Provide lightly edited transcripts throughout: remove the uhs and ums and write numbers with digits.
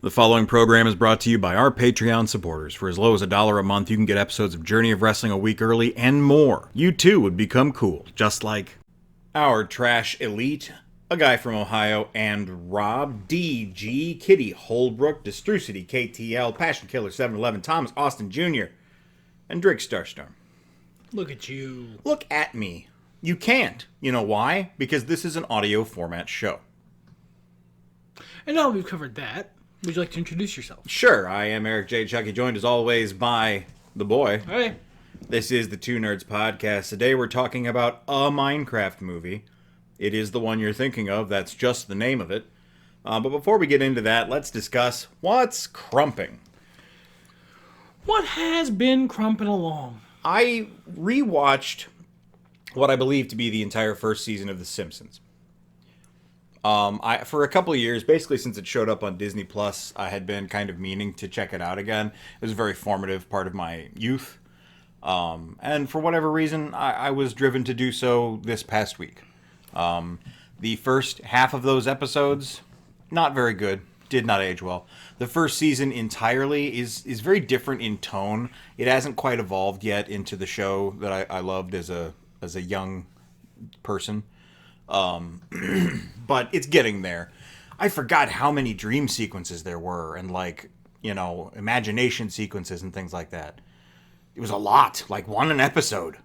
The following program is brought to you by our Patreon supporters. For as low as $1 a month, you can get episodes of Journey of Wrestling a week early and more. You too would become cool, just like our Trash Elite, a guy from Ohio, and Rob, DG, Kitty, Holbrook, Destrucity, KTL, Passion Killer 711, Thomas Austin Jr., and Drake Starstorm. Look at you. Look at me. You can't. You know why? Because this is an audio format show. And now we've covered that, would you like to introduce yourself? Sure, I am Eric J. Chucky, joined as always by the boy. Hey. This is the Two Nerds Podcast. Today we're talking about a Minecraft movie. It is the one you're thinking of, that's just the name of it. But before we get into that, let's discuss what's crumping. What has been crumping along? I rewatched what I believe to be the entire first season of The Simpsons. For a couple of years, basically since it showed up on Disney Plus, I had been kind of meaning to check it out again. It was a very formative part of my youth. And for whatever reason, I was driven to do so this past week. The first half of those episodes, not very good. Did not age well. The first season entirely is very different in tone. It hasn't quite evolved yet into the show that I loved as a young person. But it's getting there. I forgot how many dream sequences there were and imagination sequences and things like that. It was a lot, like one an episode.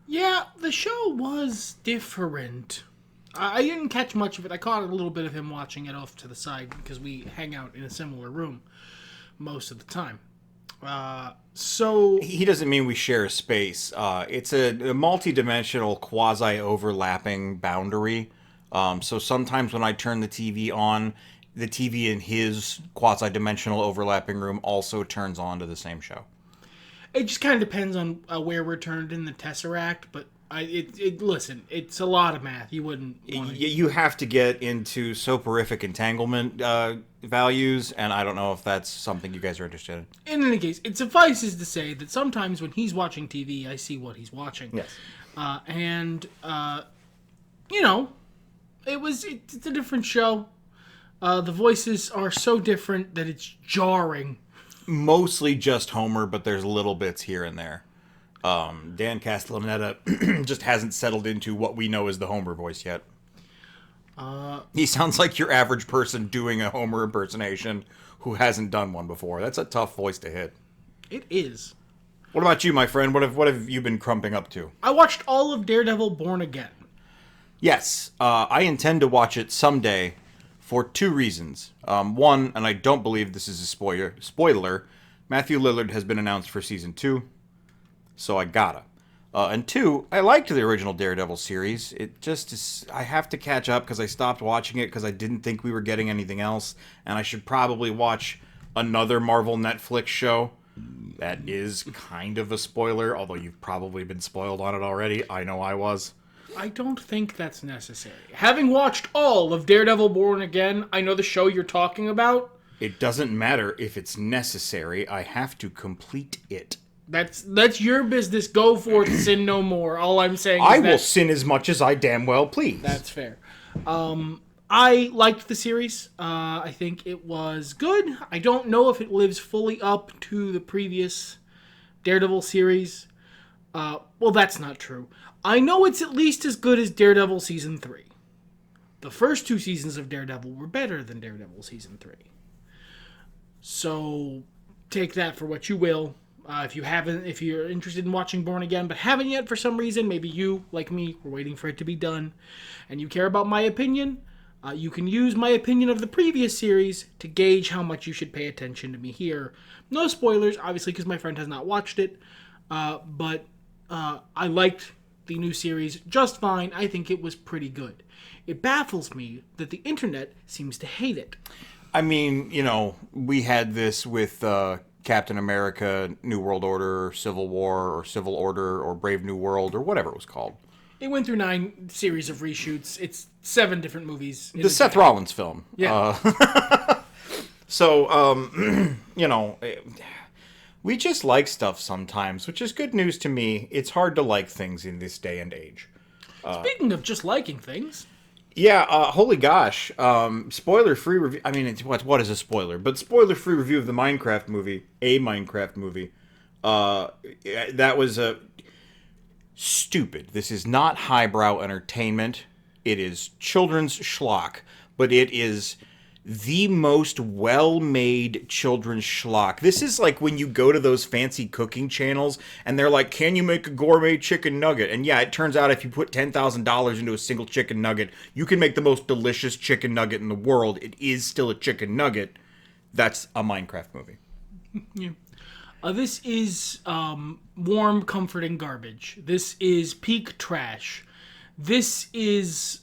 Yeah, the show was different. I didn't catch much of it. I caught a little bit of him watching it off to the side because we hang out in a similar room most of the time. So he doesn't mean we share a space. It's a multi-dimensional, quasi-overlapping boundary. So sometimes when I turn the TV on, the TV in his quasi-dimensional overlapping room also turns on to the same show. It just kind of depends on where we're turned in the Tesseract, but listen, it's a lot of math. You wouldn't want to... You have to get into soporific entanglement values, and I don't know if that's something you guys are interested in. In any case, it suffices to say that sometimes when he's watching TV, I see what he's watching. Yes. It's a different show. The voices are so different that it's jarring. Mostly just Homer, but there's little bits here and there. Dan Castellaneta just hasn't settled into what we know as the Homer voice yet. He sounds like your average person doing a Homer impersonation who hasn't done one before. That's a tough voice to hit. It is. What about you, my friend? What have you been crumping up to? I watched all of Daredevil Born Again. Yes, I intend to watch it someday for two reasons. One, and I don't believe this is a spoiler, Matthew Lillard has been announced for season 2. So I gotta. And two, I liked the original Daredevil series. It just is, I have to catch up because I stopped watching it because I didn't think we were getting anything else. And I should probably watch another Marvel Netflix show. That is kind of a spoiler, although you've probably been spoiled on it already. I know I was. I don't think that's necessary. Having watched all of Daredevil Born Again, I know the show you're talking about. It doesn't matter if it's necessary. I have to complete it. That's your business. Go forth, sin no more. All I'm saying is I will sin as much as I damn well please. That's fair. I liked the series. I think it was good. I don't know if it lives fully up to the previous Daredevil series. Well, that's not true. I know it's at least as good as Daredevil Season 3. The first 2 seasons of Daredevil were better than Daredevil Season 3. So, take that for what you will. If you're interested in watching Born Again but haven't yet for some reason, maybe you, like me, were waiting for it to be done, and you care about my opinion, you can use my opinion of the previous series to gauge how much you should pay attention to me here. No spoilers, obviously, because my friend has not watched it, but I liked the new series just fine. I think it was pretty good. It baffles me that the internet seems to hate it. I mean, we had this with Captain America, New World Order, or Civil War, or Civil Order, or Brave New World, or whatever it was called. It went through 9 series of reshoots. It's 7 different movies. The Seth Rollins film. Yeah. We just like stuff sometimes, which is good news to me. It's hard to like things in this day and age. Speaking of just liking things... Yeah, holy gosh. Spoiler-free review. I mean, what is a spoiler? But spoiler-free review of the Minecraft movie, a Minecraft movie. That was a stupid. This is not highbrow entertainment. It is children's schlock, but it is the most well-made children's schlock. This is like when you go to those fancy cooking channels and they're like, "Can you make a gourmet chicken nugget?" And yeah, it turns out if you put $10,000 into a single chicken nugget, you can make the most delicious chicken nugget in the world. It is still a chicken nugget. That's a Minecraft movie. Yeah. This is warm, comforting garbage. This is peak trash. This is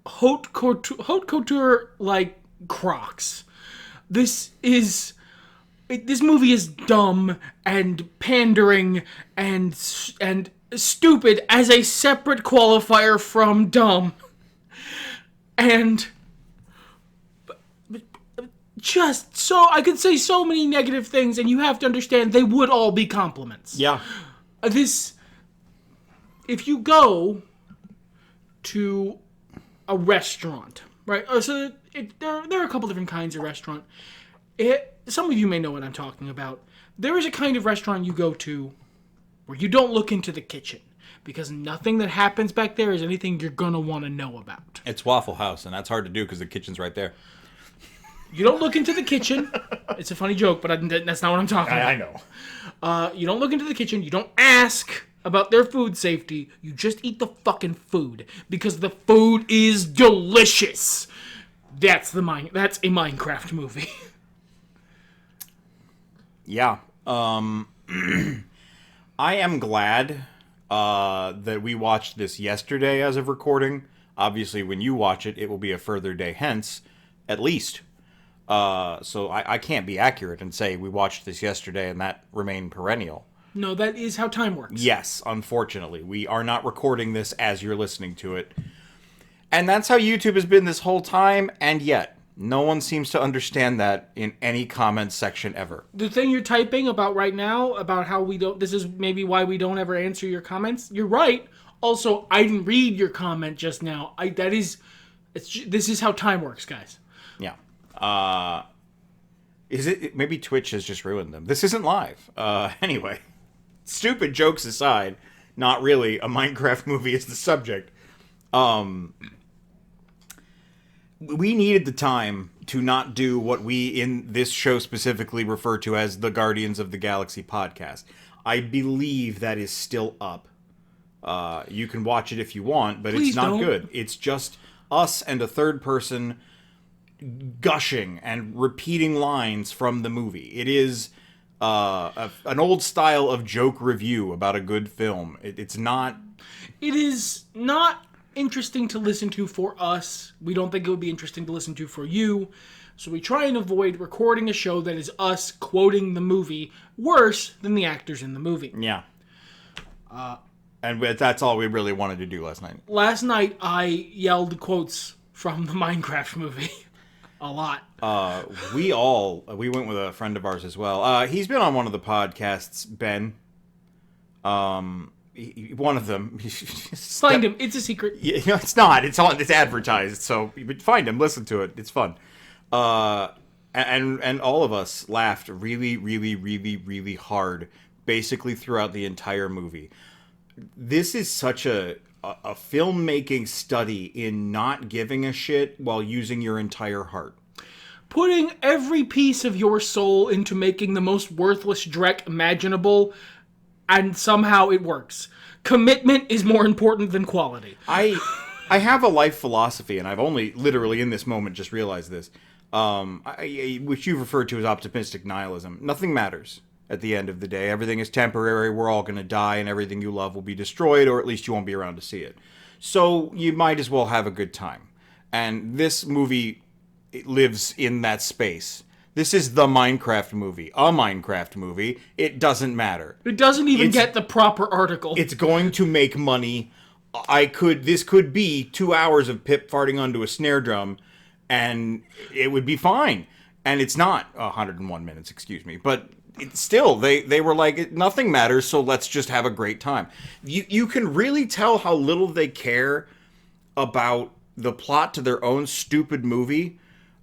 haute couture like Crocs. This movie is dumb and pandering and stupid as a separate qualifier from dumb. And just so I could say so many negative things, and you have to understand they would all be compliments. Yeah. If you go to a restaurant, right? So there are a couple different kinds of restaurant. Some of you may know what I'm talking about. There is a kind of restaurant you go to where you don't look into the kitchen because nothing that happens back there is anything you're gonna want to know about. It's Waffle House, and that's hard to do because the kitchen's right there. You don't look into the kitchen. It's a funny joke, but that's not what I'm talking about. I know. You don't look into the kitchen. You don't ask about their food safety. You just eat the fucking food because the food is delicious. That's a Minecraft movie. Yeah. I am glad that we watched this yesterday as of recording. Obviously, when you watch it, it will be a further day hence, at least. So I can't be accurate and say we watched this yesterday and that remained perennial. No, that is how time works. Yes, unfortunately. We are not recording this as you're listening to it. And that's how YouTube has been this whole time, and yet no one seems to understand that in any comment section ever. The thing you're typing about right now, about how this is maybe why we don't ever answer your comments, you're right. Also, I didn't read your comment just now. This is how time works, guys. Yeah. Maybe Twitch has just ruined them. This isn't live. Anyway, stupid jokes aside, not really. A Minecraft movie is the subject. We needed the time to not do what we in this show specifically refer to as the Guardians of the Galaxy podcast. I believe that is still up. You can watch it if you want, but Please it's not don't. good. It's just us and a third person gushing and repeating lines from the movie. It is an old style of joke review about a good film. It's not... It is not interesting to listen to for us. We don't think it would be interesting to listen to for you. So we try and avoid recording a show that is us quoting the movie worse than the actors in the movie. Yeah. And that's all we really wanted to do last night. Last night, I yelled quotes from the Minecraft movie. A lot. We went with a friend of ours as well. He's been on one of the podcasts, Ben. One of them. Find him. It's a secret. Yeah, it's not. It's advertised. So find him. Listen to it. It's fun. And all of us laughed really, really, really, really hard, basically throughout the entire movie. This is such a filmmaking study in not giving a shit while using your entire heart. Putting every piece of your soul into making the most worthless dreck imaginable, and somehow it works. Commitment is more important than quality. I have a life philosophy, and I've only literally in this moment just realized this, which you've referred to as optimistic nihilism. Nothing matters. At the end of the day, everything is temporary, we're all going to die, and everything you love will be destroyed, or at least you won't be around to see it. So you might as well have a good time. And this movie lives in that space. This is the Minecraft movie. A Minecraft movie. It doesn't matter. It doesn't even get the proper article. It's going to make money. This could be 2 hours of Pip farting onto a snare drum, and it would be fine. And it's not 101 minutes, excuse me, but... Still, they were like, nothing matters, so let's just have a great time. You can really tell how little they care about the plot to their own stupid movie,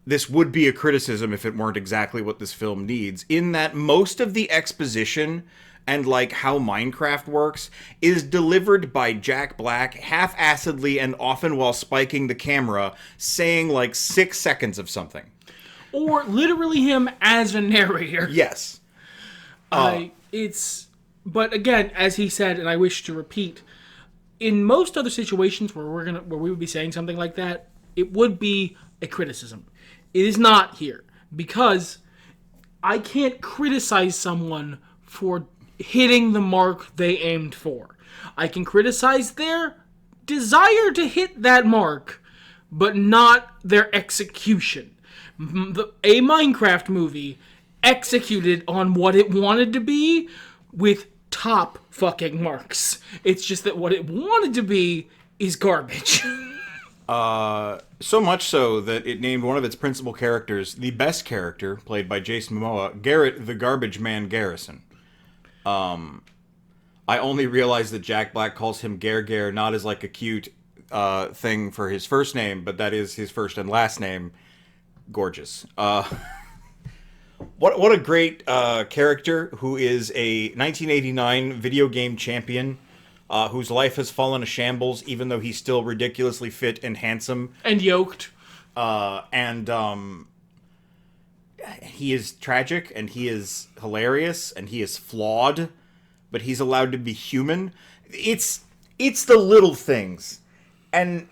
this would be a criticism if it weren't exactly what this film needs, in that most of the exposition and like how Minecraft works is delivered by Jack Black half-assedly and often while spiking the camera, saying like 6 seconds of something. Or literally him as a narrator. Yes. But again, as he said, and I wish to repeat, in most other situations where we would be saying something like that, it would be a criticism. It is not here, because I can't criticize someone for hitting the mark they aimed for. I can criticize their desire to hit that mark, but not their execution. A Minecraft movie executed on what it wanted to be with top fucking marks. It's just that what it wanted to be is garbage. So much so that it named one of its principal characters the best character, played by Jason Momoa, Garrett the Garbage Man Garrison. I only realized that Jack Black calls him Gare not as like a cute thing for his first name, but that is his first and last name. Gorgeous. What a great character who is a 1989 video game champion whose life has fallen to shambles, even though he's still ridiculously fit and handsome. And yoked. He is tragic, and he is hilarious, and he is flawed, but he's allowed to be human. It's the little things. And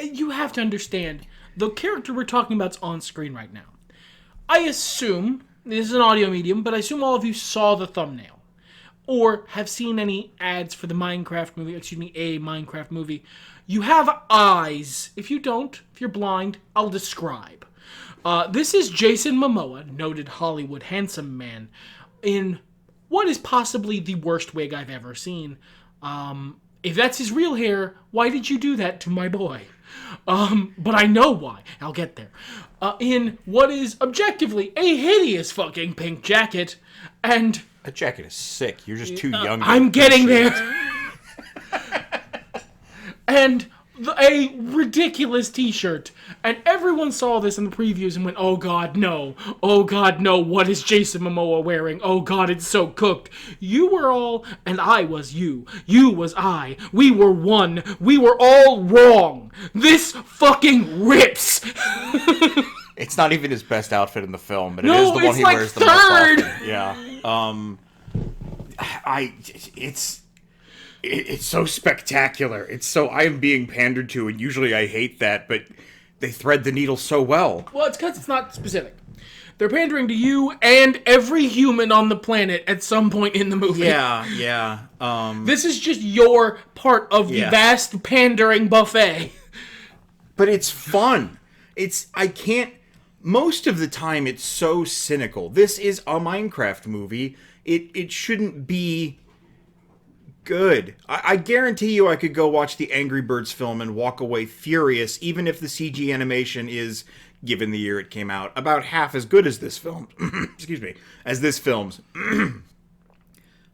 you have to understand, the character we're talking about is on screen right now. I assume, this is an audio medium, but I assume all of you saw the thumbnail. Or have seen any ads for the a Minecraft movie. You have eyes. If you don't, if you're blind, I'll describe. This is Jason Momoa, noted Hollywood handsome man, in what is possibly the worst wig I've ever seen. If that's his real hair, why did you do that to my boy? But I know why. I'll get there. In what is objectively a hideous fucking pink jacket, and... That jacket is sick. You're just too young. I'm getting there. And a ridiculous t-shirt. And everyone saw this in the previews and went, oh god, no. Oh god, no. What is Jason Momoa wearing? Oh god, it's so cooked. You were all, and I was you. You was I. We were one. We were all wrong. This fucking rips. It's not even his best outfit in the film, but no, it is the one he like wears the third. most often. Yeah. It's so spectacular. I am being pandered to, and usually I hate that, but they thread the needle so well. Well, it's because it's not specific. They're pandering to you and every human on the planet at some point in the movie. Yeah. This is just your part of the vast pandering buffet. But it's fun. Most of the time, it's so cynical. This is a Minecraft movie. It shouldn't be good. I guarantee you I could go watch the Angry Birds film and walk away furious, even if the CG animation is, given the year it came out, about half as good as this film. Excuse me. As this film's.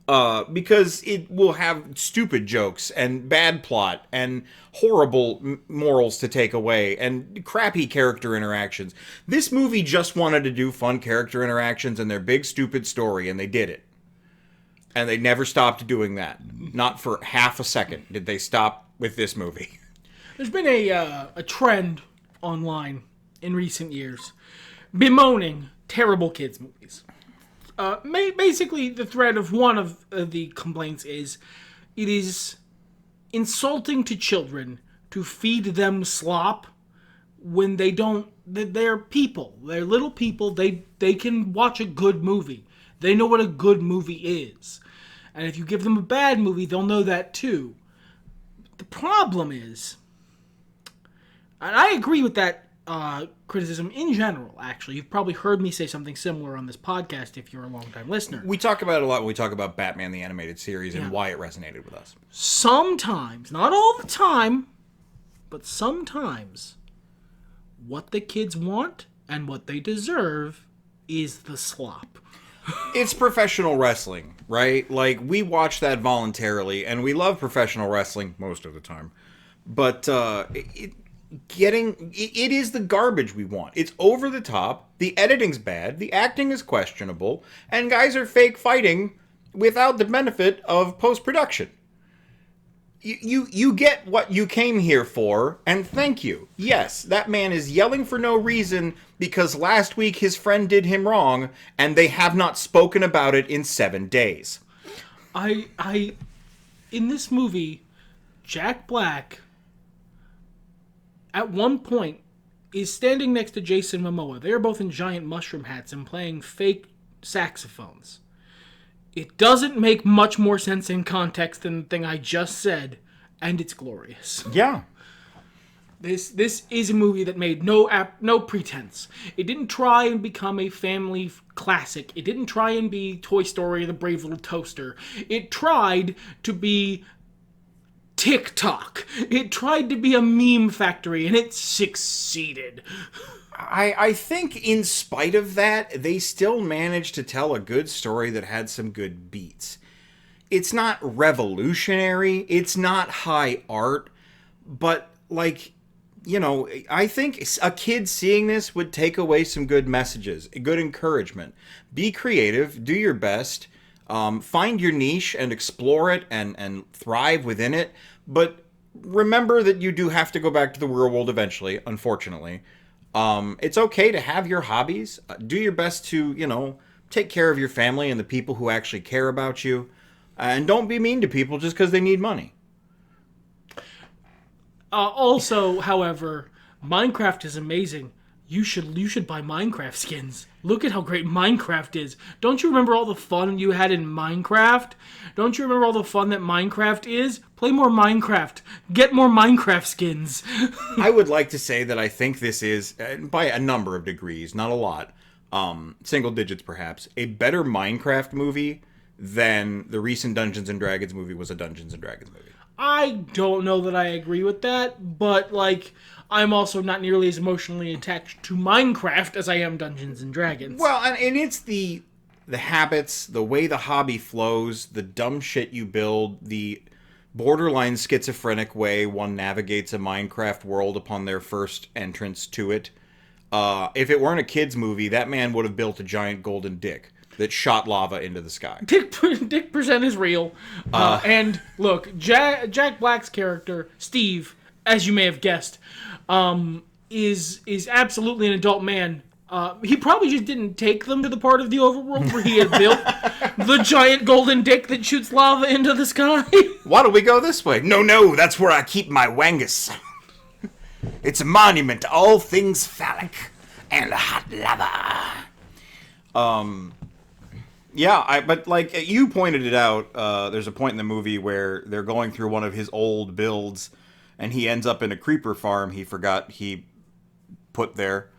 Because it will have stupid jokes and bad plot and horrible morals to take away and crappy character interactions. This movie just wanted to do fun character interactions and their big stupid story, and they did it. And they never stopped doing that. Not for half a second did they stop with this movie. There's been a trend online in recent years bemoaning terrible kids movies. Basically, the thread of one of the complaints is it is insulting to children to feed them slop when they don't. They're people. They're little people. They can watch a good movie. They know what a good movie is. And if you give them a bad movie, they'll know that too. The problem is, and I agree with that criticism in general, actually. You've probably heard me say something similar on this podcast if you're a long-time listener. We talk about it a lot when we talk about Batman the Animated Series and why it resonated with us. Sometimes, not all the time, but sometimes, what the kids want and what they deserve is the slop. It's professional wrestling, right? Like, we watch that voluntarily, and we love professional wrestling most of the time. But it is the garbage we want. It's over the top. The editing's bad. The acting is questionable, and guys are fake fighting without the benefit of post production. You get what you came here for, and thank you. Yes, that man is yelling for no reason because last week his friend did him wrong, and they have not spoken about it in 7 days. In this movie, Jack Black, at one point, is standing next to Jason Momoa. They are both in giant mushroom hats and playing fake saxophones. It doesn't make much more sense in context than the thing I just said, and it's glorious. Yeah. This is a movie that made no pretense. It didn't try and become a family classic. It didn't try and be Toy Story or The Brave Little Toaster. It tried to be TikTok. It tried to be a meme factory, and it succeeded. I think in spite of that, they still managed to tell a good story that had some good beats. It's not revolutionary, it's not high art, but like, you know, I think a kid seeing this would take away some good messages, good encouragement. Be creative, do your best, find your niche and explore it and thrive within it, but remember that you do have to go back to the real world eventually, unfortunately. It's okay to have your hobbies. Do your best to, you know, take care of your family and the people who actually care about you. And don't be mean to people just because they need money. Also, however, Minecraft is amazing. You should buy Minecraft skins. Look at how great Minecraft is. Don't you remember all the fun you had in Minecraft? Don't you remember all the fun that Minecraft is? Play more Minecraft. Get more Minecraft skins. I would like to say that I think this is, by a number of degrees, not a lot, single digits perhaps, a better Minecraft movie than the recent Dungeons & Dragons movie was a Dungeons & Dragons movie. I don't know that I agree with that, but, like, I'm also not nearly as emotionally attached to Minecraft as I am Dungeons & Dragons. Well, and it's the habits, the way the hobby flows, the dumb shit you build, the borderline schizophrenic way one navigates a Minecraft world upon their first entrance to it. If it weren't a kid's movie, that man would have built a giant golden dick that shot lava into the sky. Dick percent is real. And look, Jack Black's character, Steve, as you may have guessed, is absolutely an adult man. He probably just didn't take them to the part of the overworld where he had built the giant golden dick that shoots lava into the sky. Why don't we go this way? No, that's where I keep my wangus. It's a monument to all things phallic and hot lava. Yeah, but like you pointed it out, there's a point in the movie where they're going through one of his old builds, and he ends up in a creeper farm he forgot he put there.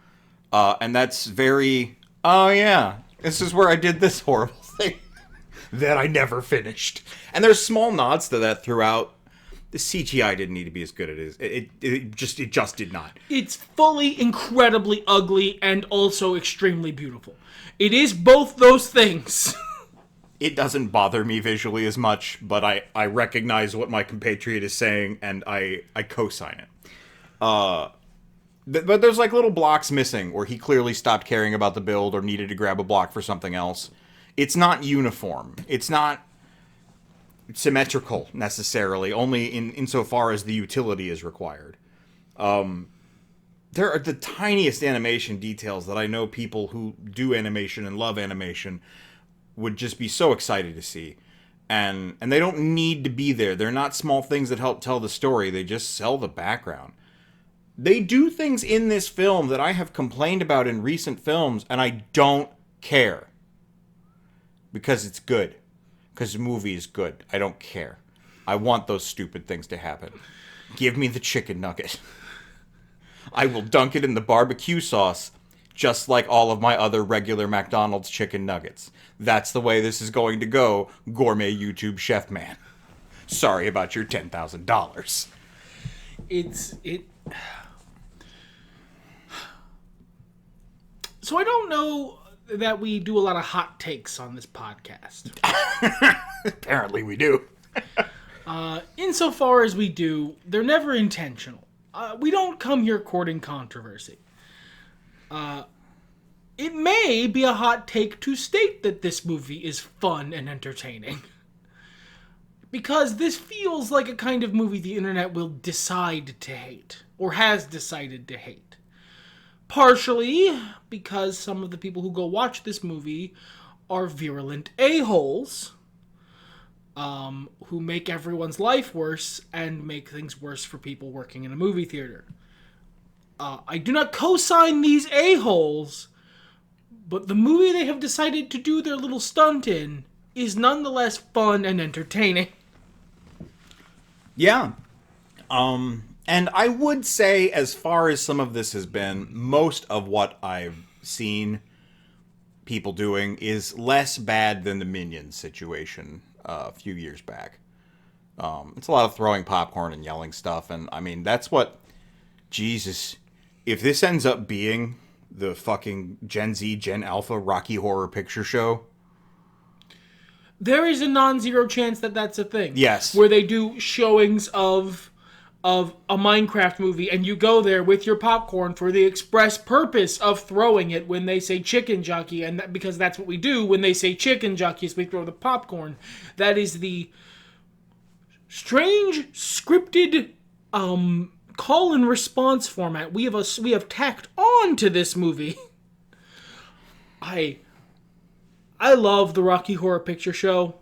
And that's very, oh yeah, this is where I did this horrible thing that I never finished. And there's small nods to that throughout. The CGI didn't need to be as good as it is. It just did not. It's fully incredibly ugly and also extremely beautiful. It is both those things. It doesn't bother me visually as much, but I recognize what my compatriot is saying, and I co-sign it. But there's like little blocks missing where he clearly stopped caring about the build or needed to grab a block for something else. It's not uniform. It's not symmetrical necessarily, only insofar as the utility is required. There are the tiniest animation details that I know people who do animation and love animation would just be so excited to see. And they don't need to be there. They're not small things that help tell the story. They just sell the background. They do things in this film that I have complained about in recent films, and I don't care. Because it's good. Because the movie is good. I don't care. I want those stupid things to happen. Give me the chicken nugget. I will dunk it in the barbecue sauce, just like all of my other regular McDonald's chicken nuggets. That's the way this is going to go, gourmet YouTube chef man. Sorry about your $10,000. So I don't know that we do a lot of hot takes on this podcast. Apparently we do. Insofar as we do, they're never intentional. We don't come here courting controversy. It may be a hot take to state that this movie is fun and entertaining. Because this feels like a kind of movie the internet will decide to hate, or has decided to hate. Partially because some of the people who go watch this movie are virulent a-holes, who make everyone's life worse and make things worse for people working in a movie theater. I do not co-sign these a-holes, but the movie they have decided to do their little stunt in is nonetheless fun and entertaining. Yeah. And I would say, as far as some of this has been, most of what I've seen people doing is less bad than the Minions situation a few years back. It's a lot of throwing popcorn and yelling stuff, and I mean, that's what... Jesus. If this ends up being the fucking Gen Z, Gen Alpha Rocky Horror Picture Show... There is a non-zero chance that that's a thing. Yes. Where they do showings of a Minecraft movie, and you go there with your popcorn for the express purpose of throwing it when they say chicken jockey, and because that's what we do when they say chicken jockey, is we throw the popcorn. That is the strange scripted call and response format we have tacked on to this movie. I love the Rocky Horror Picture Show.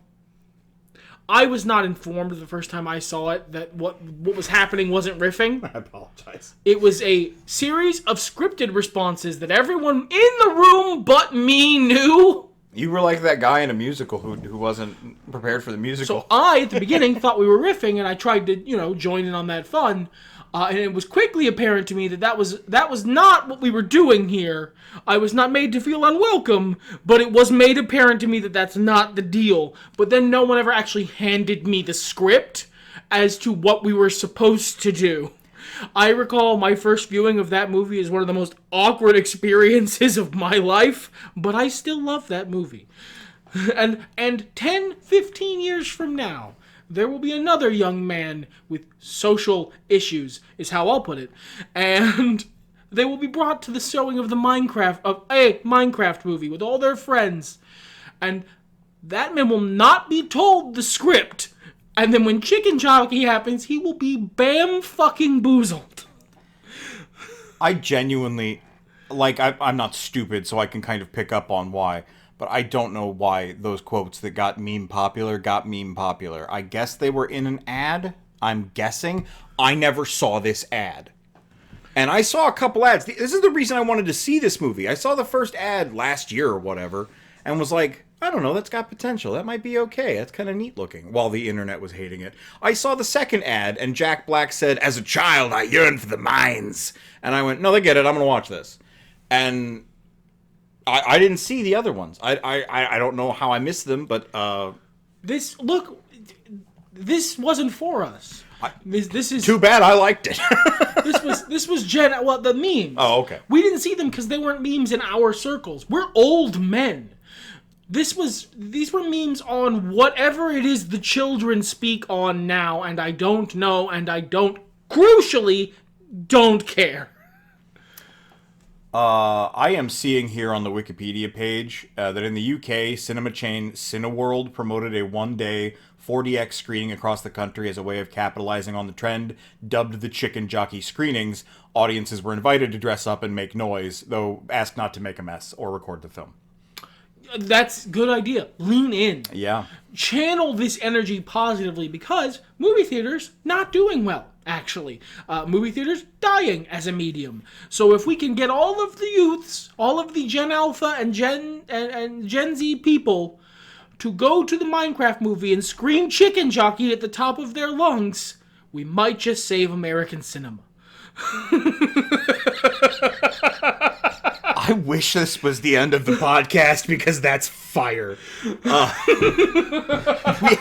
I was not informed the first time I saw it that what was happening wasn't riffing. I apologize. It was a series of scripted responses that everyone in the room but me knew. You were like that guy in a musical who wasn't prepared for the musical. So I, at the beginning, thought we were riffing, and I tried to, join in on that fun. And it was quickly apparent to me that was not what we were doing here. I was not made to feel unwelcome, but it was made apparent to me that that's not the deal. But then no one ever actually handed me the script as to what we were supposed to do. I recall my first viewing of that movie as one of the most awkward experiences of my life, but I still love that movie. And 10, 15 years from now, there will be another young man with social issues, is how I'll put it. And they will be brought to the showing of a Minecraft movie with all their friends. And that man will not be told the script. And then when Chicken Jockey happens, he will be bam-fucking-boozled. I genuinely, I'm not stupid, so I can kind of pick up on why. But I don't know why those quotes that got meme popular. I guess they were in an ad, I'm guessing. I never saw this ad. And I saw a couple ads. This is the reason I wanted to see this movie. I saw the first ad last year or whatever, and was like, I don't know, that's got potential. That might be okay. That's kind of neat looking, while the internet was hating it. I saw the second ad, and Jack Black said, as a child, I yearned for the mines. And I went, no, they get it. I'm going to watch this. And I didn't see the other ones. I don't know how I missed them, but This wasn't for us. This is too bad. I liked it. this was the memes. Oh, okay. We didn't see them because they weren't memes in our circles. We're old men. These were memes on whatever it is the children speak on now, and I don't know, and I crucially don't care. I am seeing here on the Wikipedia page that in the UK, cinema chain Cineworld promoted a one-day 4DX screening across the country as a way of capitalizing on the trend, dubbed the Chicken Jockey screenings. Audiences were invited to dress up and make noise, though asked not to make a mess or record the film. That's a good idea. Lean in. Yeah. Channel this energy positively, because movie theaters not doing well, actually. Movie theaters dying as a medium. So if we can get all of the youths, all of the Gen Alpha and Gen Z people to go to the Minecraft movie and scream Chicken Jockey at the top of their lungs, we might just save American cinema. I wish this was the end of the podcast because that's fire. We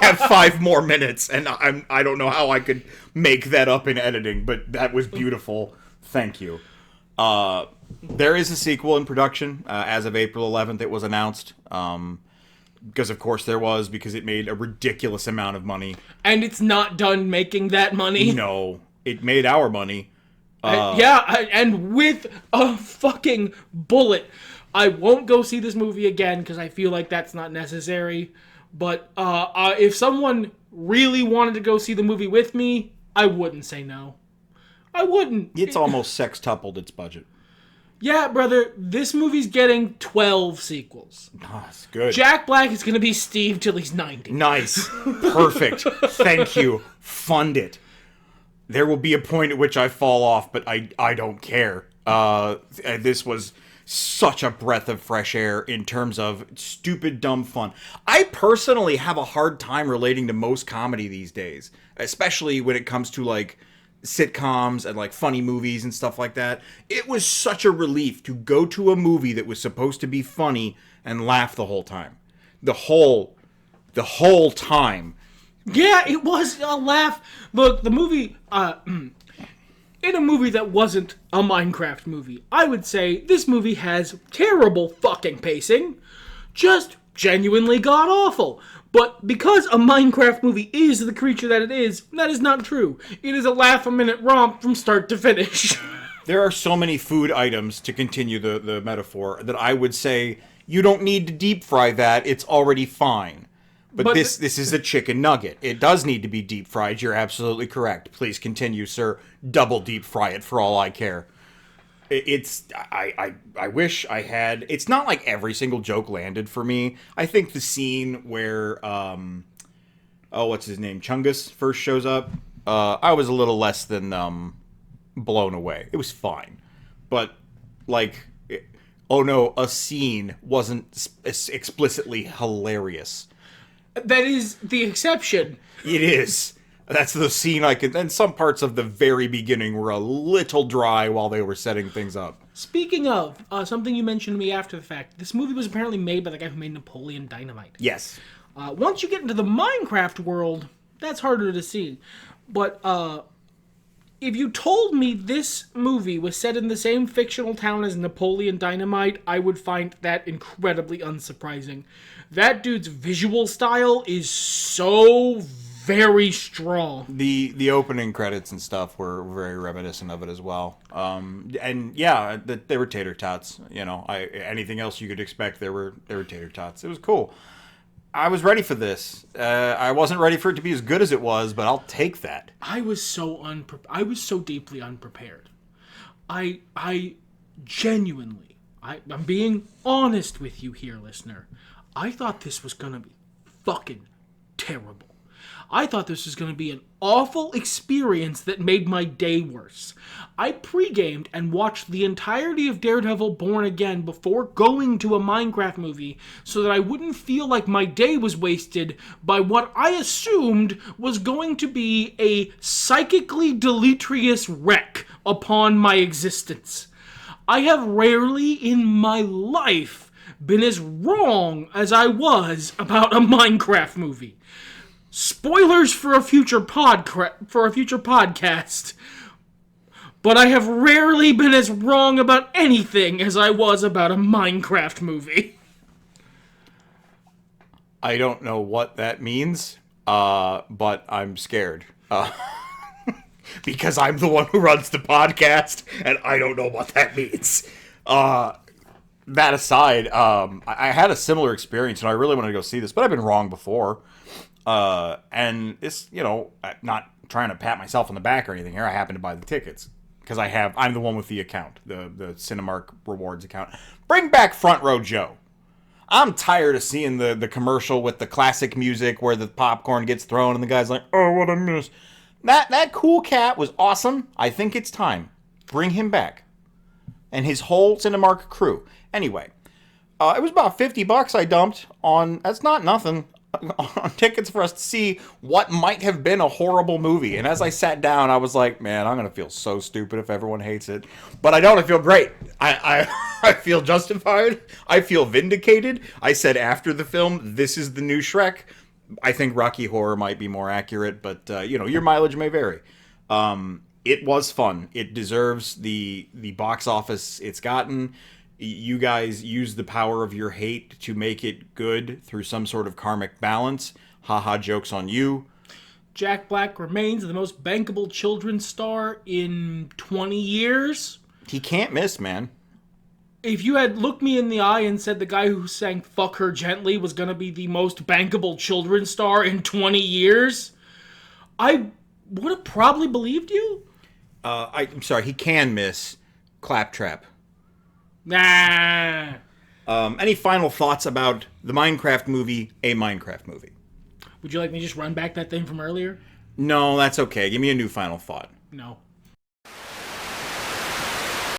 have 5 more minutes, and I don't know how I could make that up in editing, but that was beautiful. Thank you. There is a sequel in production. As of April 11th, it was announced. Because, of course, there was, because it made a ridiculous amount of money. And it's not done making that money. No, it made our money. And with a fucking bullet. I won't go see this movie again because I feel like that's not necessary. But if someone really wanted to go see the movie with me, I wouldn't say no. I wouldn't. It's almost sextupled its budget. Yeah, brother, this movie's getting 12 sequels. Oh, that's good. Jack Black is going to be Steve till he's 90. Nice. Perfect. Thank you. Fund it. There will be a point at which I fall off, but I don't care. This was such a breath of fresh air in terms of stupid, dumb fun. I personally have a hard time relating to most comedy these days, especially when it comes to, like, sitcoms and, like, funny movies and stuff like that. It was such a relief to go to a movie that was supposed to be funny and laugh the whole time. The whole time. Yeah, it was a laugh. Look, the movie, in a movie that wasn't a Minecraft movie, I would say this movie has terrible fucking pacing. Just genuinely god-awful. But because a Minecraft movie is the creature that it is not true. It is a laugh-a-minute romp from start to finish. There are so many food items, to continue the metaphor, that I would say, you don't need to deep fry that, it's already fine. But this is a chicken nugget. It does need to be deep fried, you're absolutely correct. Please continue, sir. Double deep fry it for all I care. I wish I had... It's not like every single joke landed for me. I think the scene where, what's his name? Chungus first shows up. I was a little less than, blown away. It was fine. But, like, a scene wasn't explicitly hilarious. That is the exception. It is. That's the scene I could... And some parts of the very beginning were a little dry while they were setting things up. Speaking of, something you mentioned to me after the fact, this movie was apparently made by the guy who made Napoleon Dynamite. Yes. Once you get into the Minecraft world, that's harder to see. But if you told me this movie was set in the same fictional town as Napoleon Dynamite, I would find that incredibly unsurprising. That dude's visual style is so very strong. The opening credits and stuff were very reminiscent of it as well. And yeah, they were tater tots. You know, anything else you could expect, they were tater tots. It was cool. I was ready for this. I wasn't ready for it to be as good as it was, but I'll take that. I was so deeply unprepared. I genuinely, I'm being honest with you here, listener. I thought this was gonna be fucking terrible. I thought this was going to be an awful experience that made my day worse. I pre-gamed and watched the entirety of Daredevil Born Again before going to a Minecraft movie so that I wouldn't feel like my day was wasted by what I assumed was going to be a psychically deleterious wreck upon my existence. I have rarely in my life been as wrong as I was about a Minecraft movie. Spoilers for a future podcast. But I have rarely been as wrong about anything as I was about a Minecraft movie. I don't know what that means, but I'm scared. Because I'm the one who runs the podcast, and I don't know what that means. That aside, I had a similar experience, and I really wanted to go see this, but I've been wrong before. And this, you know, not trying to pat myself on the back or anything here. I happen to buy the tickets because I'm the one with the account, the Cinemark Rewards account. Bring back Front Row Joe. I'm tired of seeing the commercial with the classic music where the popcorn gets thrown and the guy's like, oh, what a miss. That cool cat was awesome. I think it's time. Bring him back. And his whole Cinemark crew. Anyway, it was about $50 I dumped on, that's not nothing, on tickets for us to see what might have been a horrible movie. And as I sat down, I was like, man, I'm going to feel so stupid if everyone hates it. But I don't. I feel great. I feel justified. I feel vindicated. I said after the film, this is the new Shrek. I think Rocky Horror might be more accurate, but, your mileage may vary. It was fun. It deserves the box office it's gotten. You guys use the power of your hate to make it good through some sort of karmic balance. Haha, joke's on you. Jack Black remains the most bankable children's star in 20 years. He can't miss, man. If you had looked me in the eye and said the guy who sang Fuck Her Gently was going to be the most bankable children's star in 20 years, I would have probably believed you. I'm sorry, he can miss Claptrap. Nah. Any final thoughts about the Minecraft movie, a Minecraft movie? Would you like me to just run back that thing from earlier? No, that's okay. Give me a new final thought. No.